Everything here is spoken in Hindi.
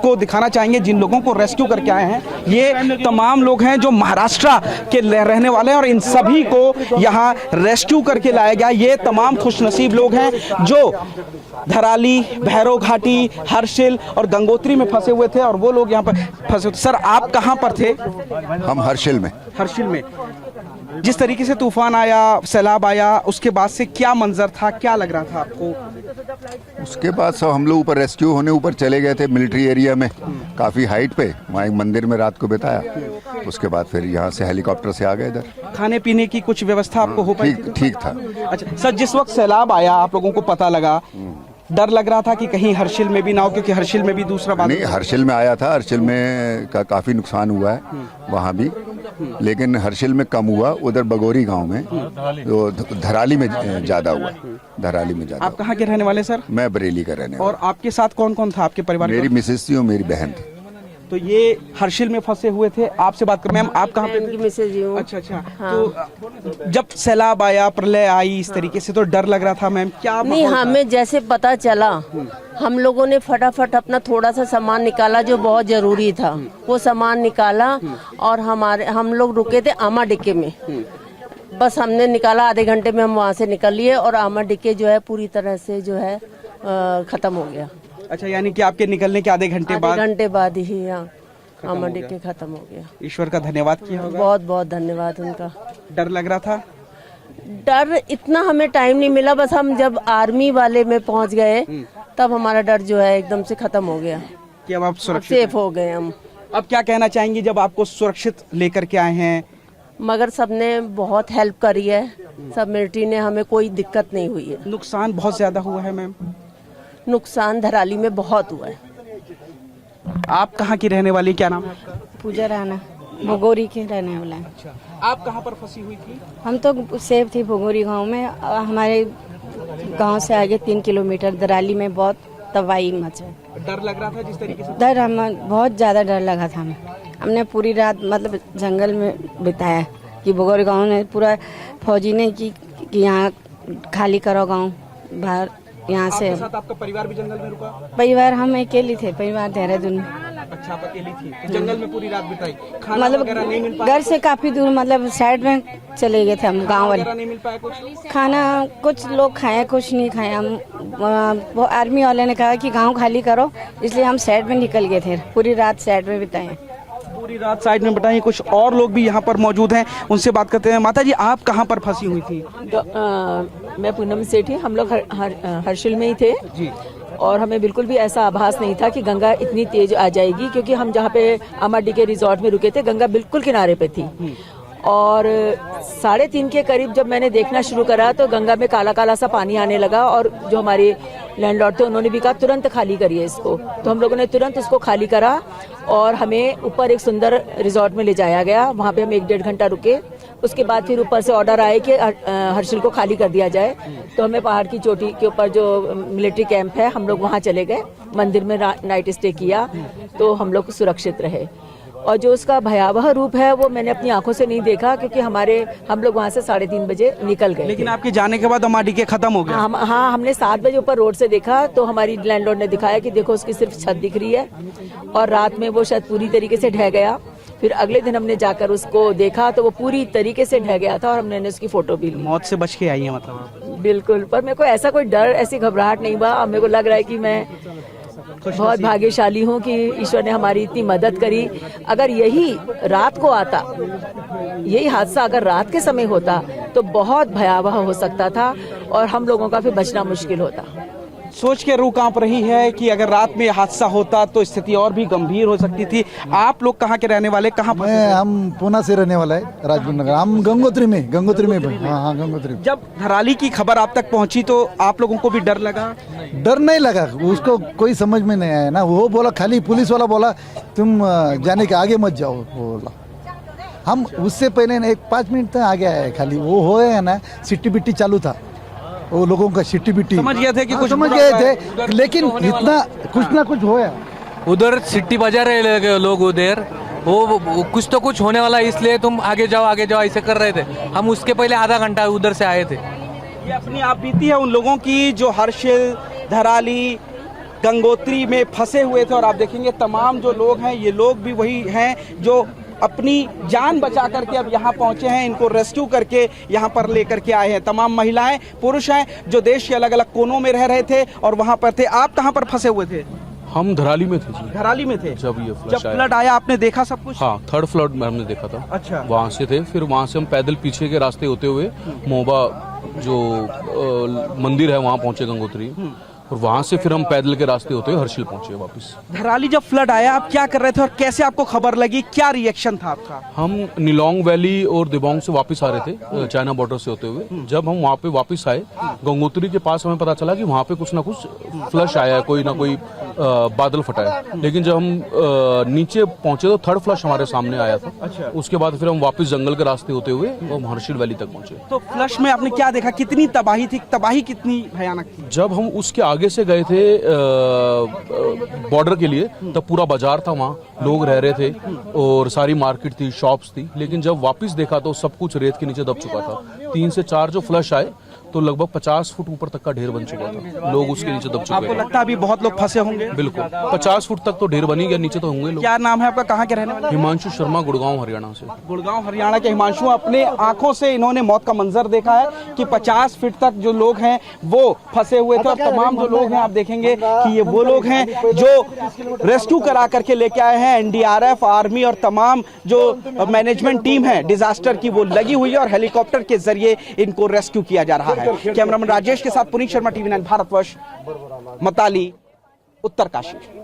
आपको दिखाना चाहेंगे जिन लोगों को रेस्क्यू करके आए हैं। ये तमाम लोग हैं जो महाराष्ट्र के रहने वाले हैं और इन सभी को यहाँ रेस्क्यू करके लाया गया। ये तमाम खुशनसीब लोग हैं जो धराली, भैरव घाटी, हर्षिल और गंगोत्री में फंसे हुए थे और वो लोग यहाँ पर फंसे हुए थे। सर, आप कहाँ पर थे? हम हर्षिल में। हर्षिल में जिस तरीके से तूफान आया, सैलाब आया, उसके बाद से क्या मंजर था, क्या लग रहा था आपको? उसके बाद सब हम लोग ऊपर रेस्क्यू होने ऊपर चले गए थे मिलिट्री एरिया में, काफ़ी हाइट पे, वहाँ एक मंदिर में रात को बिताया। उसके बाद फिर यहाँ से हेलीकॉप्टर से आ गए इधर। खाने पीने की कुछ व्यवस्था आपको हो पाई? ठीक था। अच्छा सर, जिस वक्त सैलाब आया आप लोगों को पता लगा, डर लग रहा था कि कहीं हर्षिल में भी ना हो, क्योंकि हर्षिल में भी दूसरा बात नहीं, हर्षिल में आया था, हर्षिल में काफ़ी नुकसान हुआ है वहाँ भी, लेकिन हर्षिल में कम हुआ। उधर बगोरी गांव में तो धराली में ज़्यादा हुआ। धराली में ज़्यादा। आप कहाँ के रहने वाले सर? मैं बरेली का रहने वाला। और आपके साथ कौन कौन था आपके परिवार? मेरी मिसेस थी और मेरी बहन थी। तो ये हर्षिल में फंसे हुए थे। आपसे बात कर, मैम आप कहाँ पे? मिसेज हूँ। अच्छा। हाँ। तो जब सैलाब आया, प्रलय आई इस तरीके से, तो डर लग रहा था मैम, क्या? नहीं, हमें जैसे पता चला हम लोगों ने फटाफट अपना थोड़ा सा सामान निकाला जो बहुत जरूरी था, वो सामान निकाला और हम लोग रुके थे आमा डिक्के में। बस हमने निकाला, आधे घंटे में हम वहाँ से निकल लिए और आमा डिक्के जो है पूरी तरह से जो है खत्म हो गया। अच्छा, यानी कि आपके निकलने के आधे घंटे बाद ही यहाँ आमा डिक्के खत्म हो गया। ईश्वर का धन्यवाद किया होगा। बहुत बहुत धन्यवाद उनका। डर लग रहा था? डर इतना हमें टाइम नहीं मिला, बस हम जब आर्मी वाले में पहुंच गए तब हमारा डर जो है एकदम से खत्म हो गया कि अब आप सुरक्षित सेफ हो गए हम। अब क्या कहना चाहेंगे जब आपको सुरक्षित लेकर के आए हैं? मगर सबने बहुत हेल्प करी है, सब मिलिट्री ने, हमें कोई दिक्कत नहीं हुई है। नुकसान बहुत ज्यादा हुआ है मैम? नुकसान धराली में बहुत हुआ है। आप कहाँ की रहने वाली, क्या नाम है? पूजा राणा, भगोरी के रहने वाला है। अच्छा, आप कहाँ पर फंसी हुई थी? हम तो सेफ थी भगोरी गांव में। हमारे गांव से आगे 3 किलोमीटर धराली में बहुत तबाही मचा। डर लग रहा था जिस तरीके से? डर, हम बहुत ज़्यादा डर लगा था हमें। हमने पूरी रात मतलब जंगल में बिताया कि भगोरी गांव ने पूरा फौजी ने कि यहाँ खाली करो गांव बाहर। यहाँ से साथ आपका परिवार भी जंगल में रुका? परिवार हम अकेली थे, परिवार देहरादून में। अच्छा, आप अकेली थी तो जंगल में पूरी रात बिताई? खाना मतलब वगैरह नहीं मिल पाया? घर से काफी दूर, मतलब साइड में चले गए थे हम गांव वाले। नहीं मिल पाया कुछ? खाना कुछ लोग खाए, कुछ नहीं खाए। हम वो आर्मी वाले ने कहा कि गांव खाली करो, इसलिए हम साइड में निकल गए थे। पूरी रात साइड में बिताए। पूरी रात साइड में बिताई। कुछ और लोग भी यहाँ पर मौजूद हैं, उनसे बात करते हैं। माता जी, आप कहाँ पर फंसी हुई थी? मैं पूनम सेठी, हम लोग हर्षिल में ही थे जी। और हमें बिल्कुल भी ऐसा आभास नहीं था कि गंगा इतनी तेज आ जाएगी, क्योंकि हम जहाँ पे आमाडी के रिजॉर्ट में रुके थे गंगा बिल्कुल किनारे पे थी। और 3:30 के करीब जब मैंने देखना शुरू करा तो गंगा में काला काला सा पानी आने लगा और जो हमारे लैंडलॉर्ड थे उन्होंने भी कहा तुरंत खाली करिए इसको। तो हम लोगों ने तुरंत इसको खाली करा और हमें ऊपर एक सुंदर रिजॉर्ट में ले जाया गया। वहाँ पे हम 1-1.5 घंटा रुके। उसके बाद फिर ऊपर से ऑर्डर आए कि हर्षिल को खाली कर दिया जाए। तो हमें पहाड़ की चोटी के ऊपर जो मिलिट्री कैंप है, हम लोग वहाँ चले गए, मंदिर में नाइट स्टे किया, तो हम लोग सुरक्षित रहे। और जो उसका भयावह रूप है वो मैंने अपनी आंखों से नहीं देखा, क्योंकि हम लोग वहाँ से 3:30 बजे निकल गए। लेकिन आपके जाने के बाद आमाडी के खत्म हो गया? हाँ, हमने 7 बजे ऊपर रोड से देखा तो हमारी लैंडलॉर्ड ने दिखाया कि देखो उसकी सिर्फ छत दिख रही है, और रात में वो शायद पूरी तरीके से ढह गया। फिर अगले दिन हमने जाकर उसको देखा तो वो पूरी तरीके से ढह गया था और हमने उसकी फोटो भी ली। मौत से बच के आई है मतलब? बिल्कुल, पर मेरे को ऐसा कोई डर, ऐसी घबराहट नहीं हुआ। मेरे को लग रहा है कि मैं बहुत भाग्यशाली हूँ कि ईश्वर ने हमारी इतनी मदद करी। अगर यही रात को आता, यही हादसा अगर रात के समय होता तो बहुत भयावह हो सकता था और हम लोगों का फिर बचना मुश्किल होता। सोच के रूह कांप रही है कि अगर रात में हादसा होता तो स्थिति और भी गंभीर हो सकती थी। आप लोग कहाँ के रहने वाले, कहाँ पर? हम पूना से रहने वाला है, राजपुर नगर। हम गंगोत्री में हाँ, गंगोत्री। जब धराली की खबर आप तक पहुंची तो आप लोगों को भी डर लगा? डर नहीं लगा, उसको कोई समझ में नहीं आया ना। वो बोला, खाली पुलिस वाला बोला तुम जाने के आगे मत जाओ बोला। हम उससे पहले 5 मिनट तक आगे आए, खाली वो हो गया ना, सिट्टी बिट्टी चालू था, वो लोगों का सिट्टी बिट्टी समझ गए थे कि कुछ समझ गए थे, लेकिन इतना कुछ ना कुछ होया। उधर सिट्टी बजा रहे लोग, उधर वो कुछ तो कुछ होने वाला, इसलिए तुम आगे जाओ ऐसे कर रहे थे। हम उसके पहले आधा घंटा उधर से आए थे। ये अपनी आप बीती है उन लोगों की जो हर्षिल, धराली, गंगोत्री में फंसे हुए थे और आप देखेंगे तमाम जो लोग हैं ये लोग भी वही हैं जो अपनी जान बचा करके अब यहाँ पहुंचे हैं, इनको रेस्क्यू करके यहाँ पर लेकर के आए हैं। तमाम महिलाएं पुरुष हैं जो देश के अलग अलग कोनों में रह रहे थे और वहाँ पर थे। आप कहाँ पर फंसे हुए थे? हम धराली में थे जी। धराली में थे जब ये फ्लड आया आपने देखा सब कुछ? हाँ, थर्ड फ्लड में हमने देखा था। अच्छा। वहाँ से थे, फिर वहाँ से हम पैदल पीछे के रास्ते होते हुए मोहबा जो मंदिर है वहाँ पहुँचे गंगोत्री, और वहाँ से फिर हम पैदल के रास्ते होते हुए हर्षिल पहुँचे वापस। धराली जब फ्लड आया आप क्या कर रहे थे और कैसे आपको खबर लगी, क्या रिएक्शन था आपका? हम नीलोंग वैली और दिबांग से वापस आ रहे थे चाइना बॉर्डर से होते हुए। जब हम वहाँ पे वापस आए गंगोत्री के पास हमें पता चला कि वहाँ पे कुछ ना कुछ फ्लश आया है, कोई ना कोई बादल फटा है। लेकिन जब हम नीचे पहुंचे तो थर्ड फ्लश हमारे सामने आया था। अच्छा। उसके बाद फिर हम वापस जंगल के रास्ते होते हुए हम हर्षिल वैली तक पहुंचे। तो फ्लश में आपने क्या देखा, कितनी तबाही थी, तबाही कितनी भयानक थी? जब हम उसके आगे से गए थे बॉर्डर के लिए तब पूरा बाजार था, वहाँ लोग रह रहे थे और सारी मार्केट थी, शॉप्स थी। लेकिन जब वापस देखा तो सब कुछ रेत के नीचे दब चुका था। 3 से 4 जो फ्लश आए तो लगभग 50 फुट ऊपर तक का ढेर बन चुका था, लोग उसके नीचे दब चुके आपको हैं। लगता है अभी बहुत लोग फंसे होंगे? बिल्कुल 50 फुट तक तो ढेर बनी गया, नीचे तो होंगे लोग। क्या नाम है आपका, कहाँ के रहने वाले? हिमांशु शर्मा, गुड़गांव हरियाणा से। गुड़गांव हरियाणा के हिमांशु, अपने आंखों से इन्होंने मौत का मंजर देखा है कि 50 फीट तक जो लोग हैं वो फंसे हुए थे। और तमाम जो लोग हैं आप देखेंगे कि ये वो लोग हैं जो रेस्क्यू करा करके लेके आए हैं। एनडीआरएफ, आर्मी और तमाम जो मैनेजमेंट टीम है डिजास्टर की वो लगी हुई है और हेलीकॉप्टर के जरिए इनको रेस्क्यू किया जा रहा है। कैमरामैन राजेश के साथ पुनीत शर्मा, TV9 भारतवर्ष, मताली, उत्तरकाशी।